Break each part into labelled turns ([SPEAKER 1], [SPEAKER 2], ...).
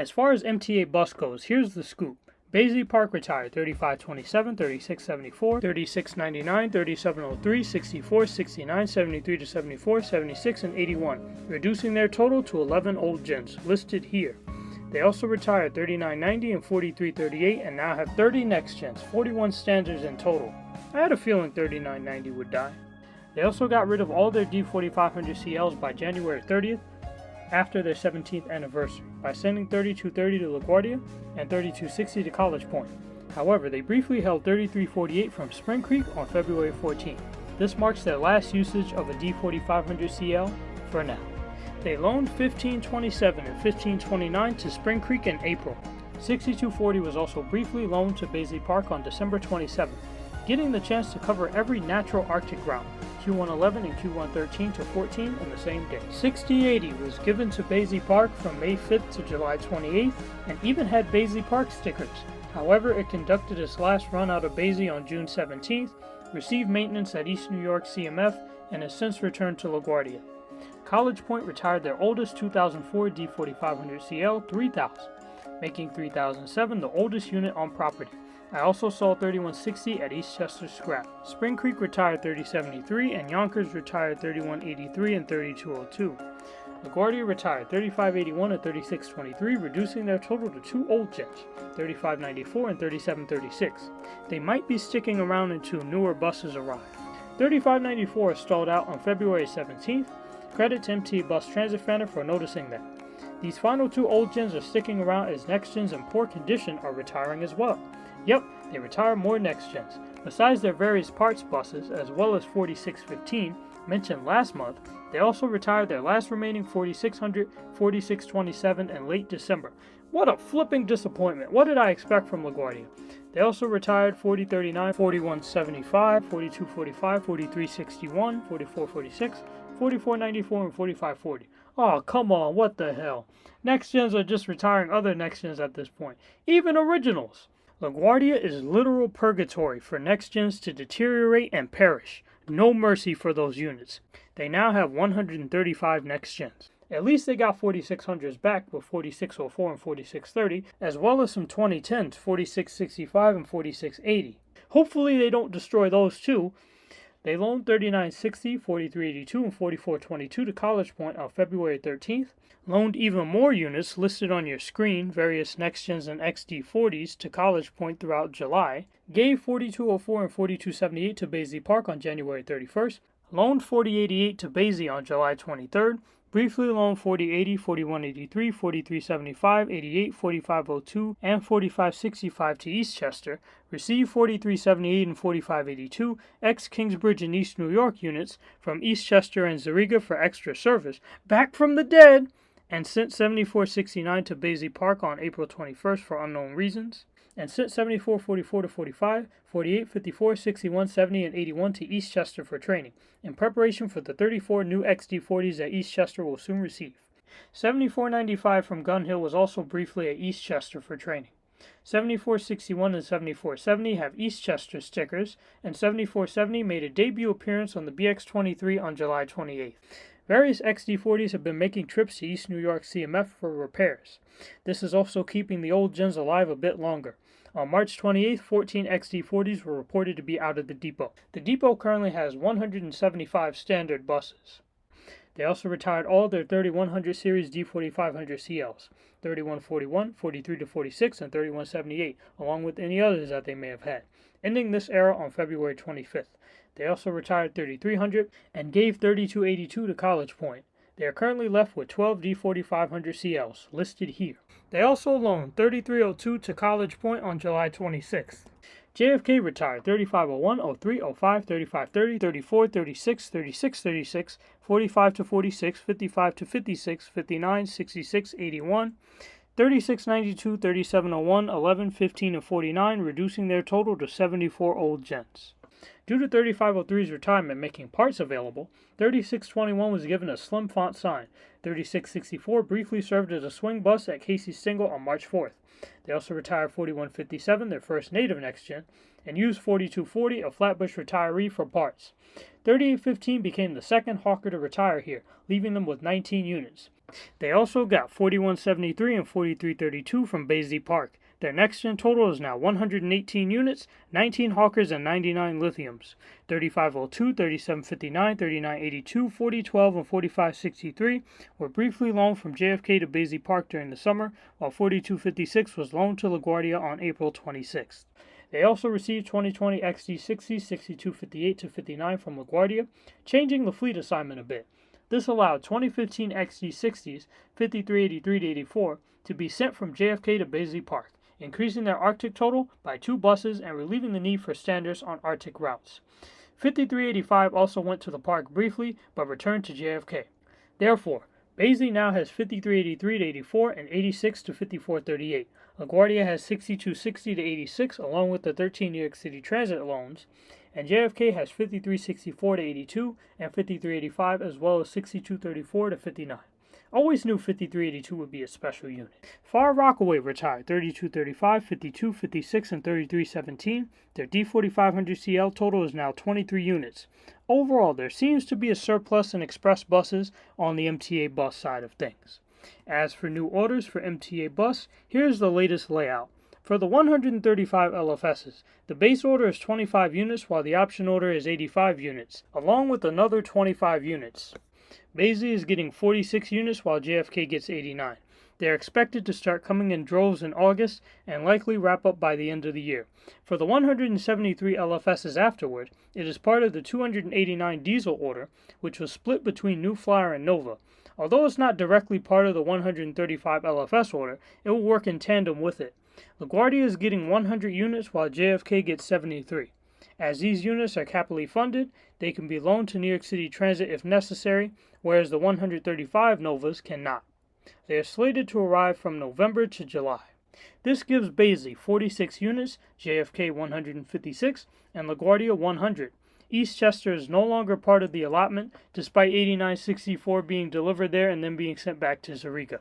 [SPEAKER 1] As far as MTA Bus goes, here's the scoop. Baisley Park retired 3527, 3674, 3699, 3703, 64, 69, 73 to 74, 76, and 81, reducing their total to 11 old gens, listed here. They also retired 3990 and 4338 and now have 30 next gens, 41 standards in total. I had a feeling 3990 would die. They also got rid of all their D4500CLs by January 30th, after their 17th anniversary, by sending 3230 to LaGuardia and 3260 to College Point. However, they briefly held 3348 from Spring Creek on February 14th. This marks their last usage of a D4500CL for now. They loaned 1527 and 1529 to Spring Creek in April. 6240 was also briefly loaned to Baisley Park on December 27th, getting the chance to cover every natural Arctic route, Q111 and Q113 to 14 on the same day. 6080 was given to Baisley Park from May 5th to July 28th and even had Baisley Park stickers. However, it conducted its last run out of Baisley on June 17th, received maintenance at East New York CMF, and has since returned to LaGuardia. College Point retired their oldest 2004 D4500CL 3000, making 3007 the oldest unit on property. I also saw 3160 at Eastchester Scrap. Spring Creek retired 3073 and Yonkers retired 3183 and 3202. LaGuardia retired 3581 and 3623, reducing their total to 2 old gens, 3594 and 3736. They might be sticking around until newer buses arrive. 3594 stalled out on February 17th. Credit to MTA Bus Transit Fanner for noticing that. These final 2 old gens are sticking around as next gens in poor condition are retiring as well. Yep, they retire more next gens. Besides their various parts buses, as well as 4615, mentioned last month, they also retired their last remaining 4600, 4627 in late December. What a flipping disappointment. What did I expect from LaGuardia? They also retired 4039, 4175, 4245, 4361, 4446, 4494, and 4540. Oh, come on, what the hell? Next gens are just retiring other next gens at this point. Even originals. LaGuardia is literal purgatory for next gens to deteriorate and perish. No mercy for those units. They now have 135 next gens. At least they got 4600s back with 4604 and 4630, as well as some 2010s, 4665 and 4680. Hopefully they don't destroy those too. They loaned 3960, 4382, and 4422 to College Point on February 13th, loaned even more units listed on your screen, various Next Gens and XD40s, to College Point throughout July, gave 4204 and 4278 to Baisley Park on January 31st, loaned 4088 to Baisley on July 23rd, briefly loaned 4080, 4183, 4375, 88, 4502, and 4565 to Eastchester, received 4378 and 4582 ex-Kingsbridge and East New York units from Eastchester and Zariga for extra service, back from the dead, and sent 7469 to Baisley Park on April 21st for unknown reasons, and sent 7444 to 45, 48, 54, 61, 70, and 81 to Eastchester for training, in preparation for the 34 new XD40s that Eastchester will soon receive. 7495 from Gun Hill was also briefly at Eastchester for training. 7461 and 7470 have Eastchester stickers, and 7470 made a debut appearance on the BX23 on July 28th. Various XD40s have been making trips to East New York CMF for repairs. This is also keeping the old gens alive a bit longer. On March 28th, 14 XD40s were reported to be out of the depot. The depot currently has 175 standard buses. They also retired all their 3100 series D4500CLs, 3141, 43-46, and 3178, along with any others that they may have had, ending this era on February 25th. They also retired 3300 and gave 3282 to College Point. They are currently left with 12 D4500CLs, listed here. They also loaned 3302 to College Point on July 26th. JFK retired 3501, 03, 05, 3530, 34, 36, 36, 36, 45 to 46, 55 to 56, 59, 66, 81, 3692, 3701, 11, 15, and 49, reducing their total to 74 old gens. Due to 3503's retirement making parts available, 3621 was given a slim font sign. 3664 briefly served as a swing bus at Casey Stengel on March 4th. They also retired 4157, their first native next gen, and used 4240, a Flatbush retiree, for parts. 3815 became the second hawker to retire here, leaving them with 19 units. They also got 4173 and 4332 from Baisley Park. Their next-gen total is now 118 units, 19 hawkers, and 99 lithiums. 3502, 3759, 3982, 4012, and 4563 were briefly loaned from JFK to Baisley Park during the summer, while 4256 was loaned to LaGuardia on April 26th. They also received 2020 XD60 6258-59 from LaGuardia, changing the fleet assignment a bit. This allowed 2015 XD60s 5383-84 to be sent from JFK to Baisley Park, increasing their Arctic total by 2 buses and relieving the need for standards on Arctic routes. 5385 also went to the park briefly, but returned to JFK. Therefore, Baisley now has 5383-84 and 86-5438. LaGuardia has 6260-86 along with the 13 New York City Transit loans, and JFK has 5364-82 and 5385 as well as 6234-59. Always knew 5382 would be a special unit. Far Rockaway retired 3235, 5256, and 3317. Their D4500CL total is now 23 units. Overall, there seems to be a surplus in express buses on the MTA bus side of things. As for new orders for MTA Bus, here's the latest layout. For the 135 LFSs, the base order is 25 units while the option order is 85 units, along with another 25 units. Baisley is getting 46 units while JFK gets 89. They are expected to start coming in droves in August and likely wrap up by the end of the year. For the 173 LFSs afterward, it is part of the 289 diesel order, which was split between New Flyer and Nova. Although it's not directly part of the 135 LFS order, it will work in tandem with it. LaGuardia is getting 100 units while JFK gets 73. As these units are capitally funded, they can be loaned to New York City Transit if necessary, whereas the 135 Novas cannot. They are slated to arrive from November to July. This gives Baisley 46 units, JFK 156, and LaGuardia 100. Eastchester is no longer part of the allotment, despite 8964 being delivered there and then being sent back to Zurika.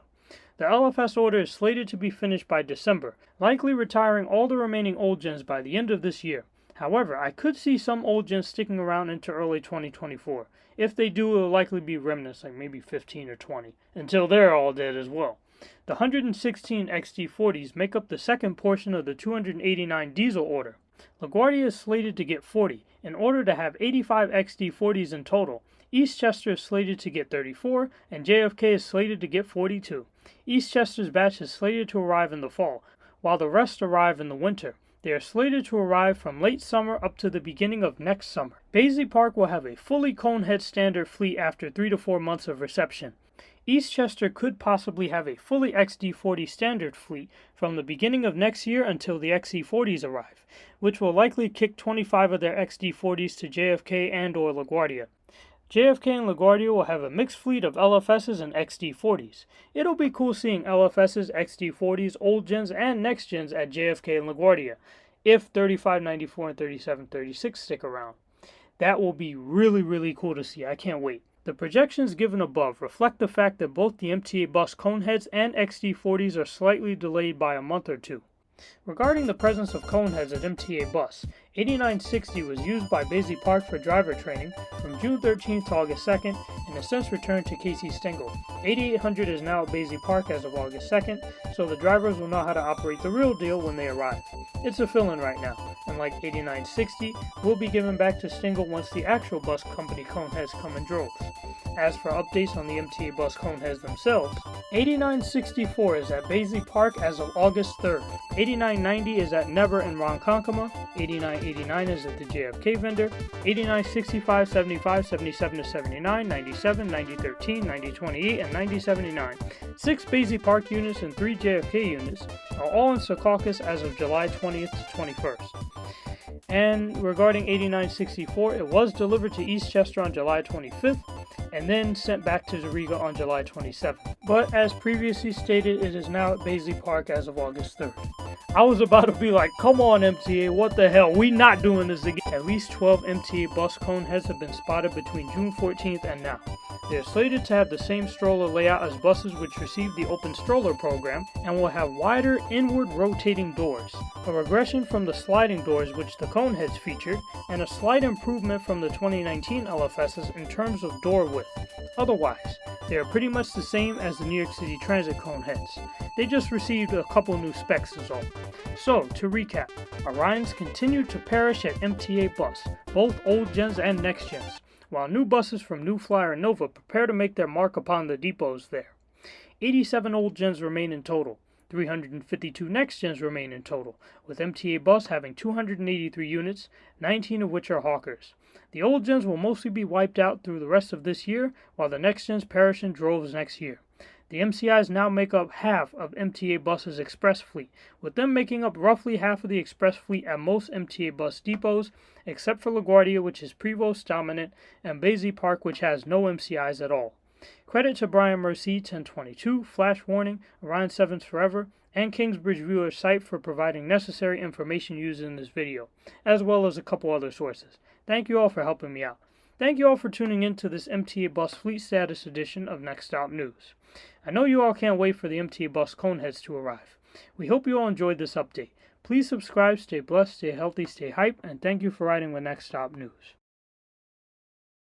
[SPEAKER 1] The LFS order is slated to be finished by December, likely retiring all the remaining old gens by the end of this year. However, I could see some old gens sticking around into early 2024. If they do, it will likely be remnants, like maybe 15 or 20, until they're all dead as well. The 116 XD40s make up the second portion of the 289 diesel order. LaGuardia is slated to get 40, in order to have 85 XD40s in total. Eastchester is slated to get 34, and JFK is slated to get 42. Eastchester's batch is slated to arrive in the fall, while the rest arrive in the winter. They are slated to arrive from late summer up to the beginning of next summer. Baisley Park will have a fully Conehead standard fleet after 3 to 4 months of reception. Eastchester could possibly have a fully XD40 standard fleet from the beginning of next year until the XC40s arrive, which will likely kick 25 of their XD40s to JFK and or LaGuardia. JFK and LaGuardia will have a mixed fleet of LFSs and XD40s. It'll be cool seeing LFSs, XD40s, old gens, and next gens at JFK and LaGuardia, if 3594 and 3736 stick around. That will be really cool to see. I can't wait. The projections given above reflect the fact that both the MTA Bus Coneheads and XD40s are slightly delayed by a month or two. Regarding the presence of Coneheads at MTA Bus, 8960 was used by Baisley Park for driver training from June 13th to August 2nd and has since returned to Casey Stengel. 8800 is now at Baisley Park as of August 2nd, so the drivers will know how to operate the real deal when they arrive. It's a fill-in right now, and like 8960, will be given back to Stengel once the actual bus company Coneheads come in droves. As for updates on the MTA Bus Coneheads themselves, 8964 is at Baisley Park as of August 3rd. 8990 is at Never in Ronkonkoma. 8989 is at the JFK vendor. 8965, 75, 77-79, 97, 9013, 9028, and 9079. 6 Baisley Park units and 3 JFK units are all in Secaucus as of July 20th to 21st. And regarding 8964, it was delivered to Eastchester on July 25th. and then sent back to Zariga on July 27th. But as previously stated, it is now at Baisley Park as of August 3rd. I was about to be like, come on MTA, what the hell, we not doing this again. At least 12 MTA Bus Coneheads have been spotted between June 14th and now. They are slated to have the same stroller layout as buses which received the Open Stroller program and will have wider inward rotating doors, a regression from the sliding doors which the Coneheads featured, and a slight improvement from the 2019 LFSs in terms of door width. Otherwise, they are pretty much the same as the New York City Transit Coneheads. They just received a couple new specs is all. So, to recap, Orions continue to perish at MTA Bus, both old gens and next gens, while new buses from New Flyer and Nova prepare to make their mark upon the depots there. 87 old gens remain in total. 352 next gens remain in total, with MTA Bus having 283 units, 19 of which are hawkers. The old gens will mostly be wiped out through the rest of this year, while the next gens perish in droves next year. The MCIs now make up half of MTA Bus's express fleet, with them making up roughly half of the express fleet at most MTA Bus depots, except for LaGuardia, which is Prevost dominant, and Baisley Park, which has no MCIs at all. Credit to Brian Mercy 1022, Flash Warning, Orion 7's Forever, and Kingsbridge Viewer site for providing necessary information used in this video, as well as a couple other sources. Thank you all for helping me out. Thank you all for tuning in to this MTA Bus Fleet Status edition of Next Stop News. I know you all can't wait for the MTA Bus Coneheads to arrive. We hope you all enjoyed this update. Please subscribe, stay blessed, stay healthy, stay hype, and thank you for riding with Next Stop News.